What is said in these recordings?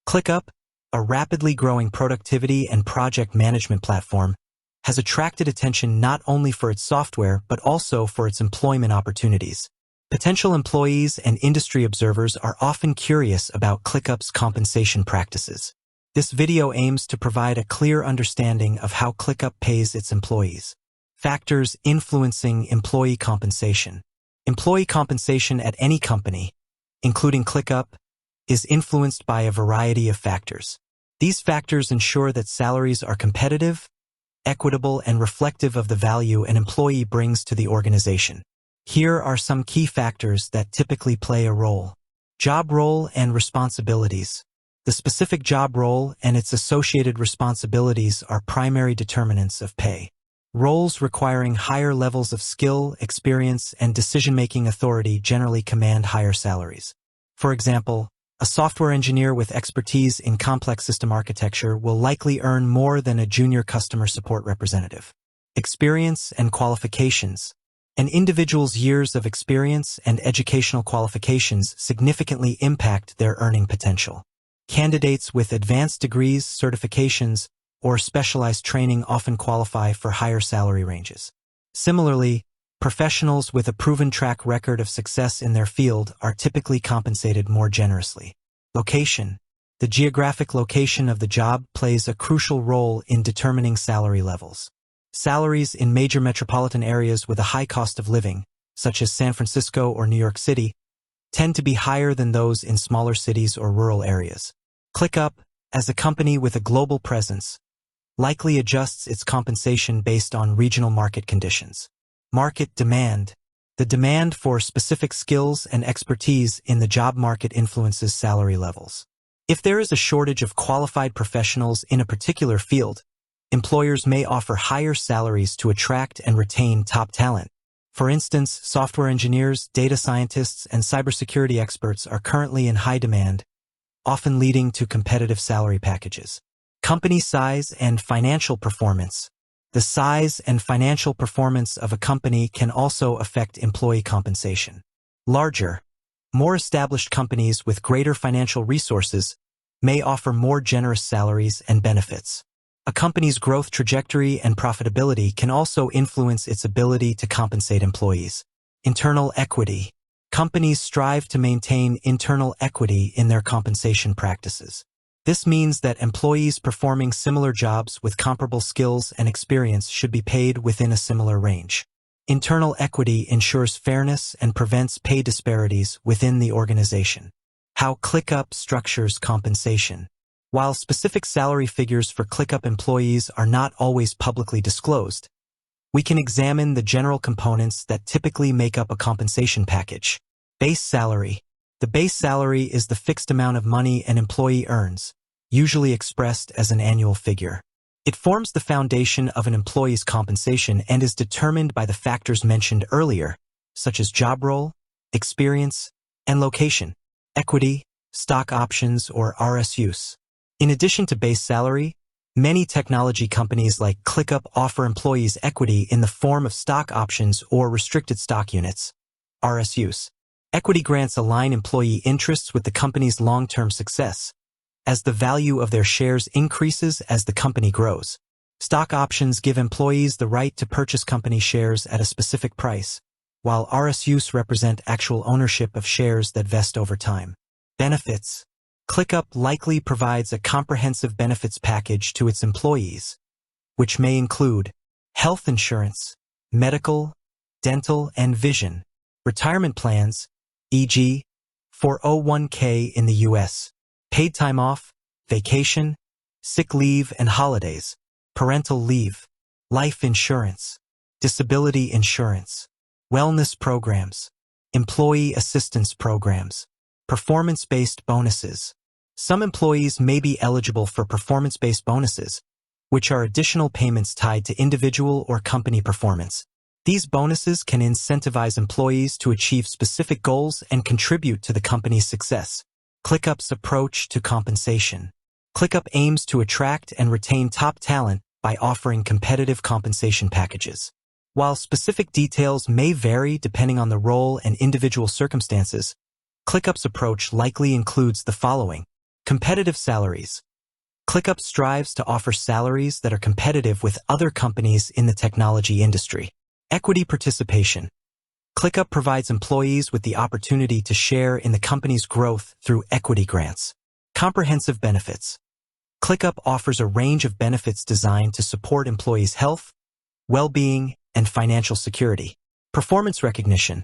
ClickUp, a rapidly growing productivity and project management platform, has attracted attention not only for its software but also for its employment opportunities. Potential employees and industry observers are often curious about ClickUp's compensation practices. This video aims to provide a clear understanding of how ClickUp pays its employees. Factors influencing employee compensation. Employee compensation at any company, including ClickUp, is influenced by a variety of factors. These factors ensure that salaries are competitive, equitable, and reflective of the value an employee brings to the organization. Here are some key factors that typically play a role. Job role and responsibilities. The specific job role and its associated responsibilities are primary determinants of pay. Roles requiring higher levels of skill, experience, and decision-making authority generally command higher salaries. For example, a software engineer with expertise in complex system architecture will likely earn more than a junior customer support representative. Experience and qualifications. An individual's years of experience and educational qualifications significantly impact their earning potential. Candidates with advanced degrees, certifications, or specialized training often qualify for higher salary ranges. Similarly, professionals with a proven track record of success in their field are typically compensated more generously. Location. The geographic location of the job plays a crucial role in determining salary levels. Salaries in major metropolitan areas with a high cost of living, such as San Francisco or New York City, tend to be higher than those in smaller cities or rural areas. ClickUp, as a company with a global presence, likely adjusts its compensation based on regional market conditions. Market demand. The demand for specific skills and expertise in the job market influences salary levels. If there is a shortage of qualified professionals in a particular field, employers may offer higher salaries to attract and retain top talent. For instance, software engineers, data scientists, and cybersecurity experts are currently in high demand, often leading to competitive salary packages. Company size and financial performance. The size and financial performance of a company can also affect employee compensation. Larger, more established companies with greater financial resources may offer more generous salaries and benefits. A company's growth trajectory and profitability can also influence its ability to compensate employees. Internal equity. Companies strive to maintain internal equity in their compensation practices. This means that employees performing similar jobs with comparable skills and experience should be paid within a similar range. Internal equity ensures fairness and prevents pay disparities within the organization. How ClickUp structures compensation. While specific salary figures for ClickUp employees are not always publicly disclosed, we can examine the general components that typically make up a compensation package. Base salary. The base salary is the fixed amount of money an employee earns, usually expressed as an annual figure. It forms the foundation of an employee's compensation and is determined by the factors mentioned earlier, such as job role, experience, and location, equity, stock options, or RSUs. In addition to base salary, many technology companies like ClickUp offer employees equity in the form of stock options or restricted stock units, RSUs. Equity grants align employee interests with the company's long-term success, as the value of their shares increases as the company grows. Stock options give employees the right to purchase company shares at a specific price, while RSUs represent actual ownership of shares that vest over time. Benefits. ClickUp likely provides a comprehensive benefits package to its employees, which may include health insurance, medical, dental, and vision, retirement plans, e.g., 401k in the U.S., paid time off, vacation, sick leave and holidays, parental leave, life insurance, disability insurance, wellness programs, employee assistance programs, performance-based bonuses. Some employees may be eligible for performance-based bonuses, which are additional payments tied to individual or company performance. These bonuses can incentivize employees to achieve specific goals and contribute to the company's success. ClickUp's approach to compensation. ClickUp aims to attract and retain top talent by offering competitive compensation packages. While specific details may vary depending on the role and individual circumstances, ClickUp's approach likely includes the following. Competitive salaries. ClickUp strives to offer salaries that are competitive with other companies in the technology industry. Equity participation. ClickUp provides employees with the opportunity to share in the company's growth through equity grants. Comprehensive benefits. ClickUp offers a range of benefits designed to support employees' health, well-being, and financial security. Performance recognition.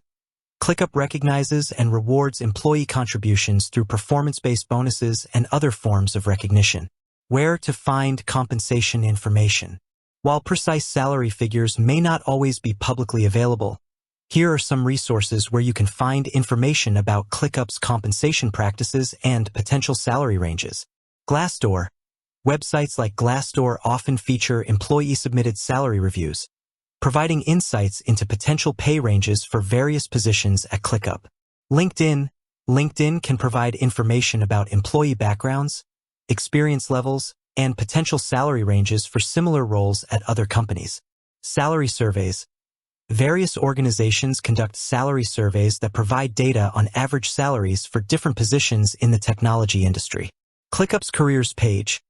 ClickUp recognizes and rewards employee contributions through performance-based bonuses and other forms of recognition. Where to find compensation information. While precise salary figures may not always be publicly available, here are some resources where you can find information about ClickUp's compensation practices and potential salary ranges. Glassdoor. Websites like Glassdoor often feature employee-submitted salary reviews, providing insights into potential pay ranges for various positions at ClickUp. LinkedIn. LinkedIn can provide information about employee backgrounds, experience levels, and potential salary ranges for similar roles at other companies. Salary surveys. Various organizations conduct salary surveys that provide data on average salaries for different positions in the technology industry. ClickUp's careers page.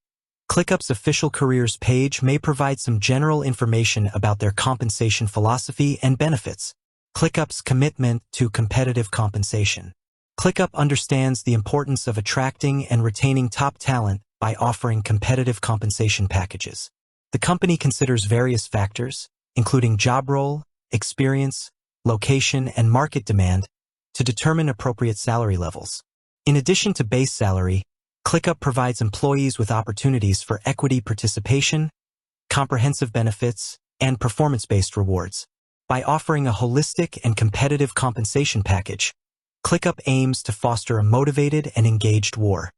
ClickUp's official careers page may provide some general information about their compensation philosophy and benefits. ClickUp's commitment to competitive compensation. ClickUp understands the importance of attracting and retaining top talent by offering competitive compensation packages. The company considers various factors, including job role, experience, location, and market demand, to determine appropriate salary levels. In addition to base salary, ClickUp provides employees with opportunities for equity participation, comprehensive benefits, and performance-based rewards. By offering a holistic and competitive compensation package, ClickUp aims to foster a motivated and engaged workforce.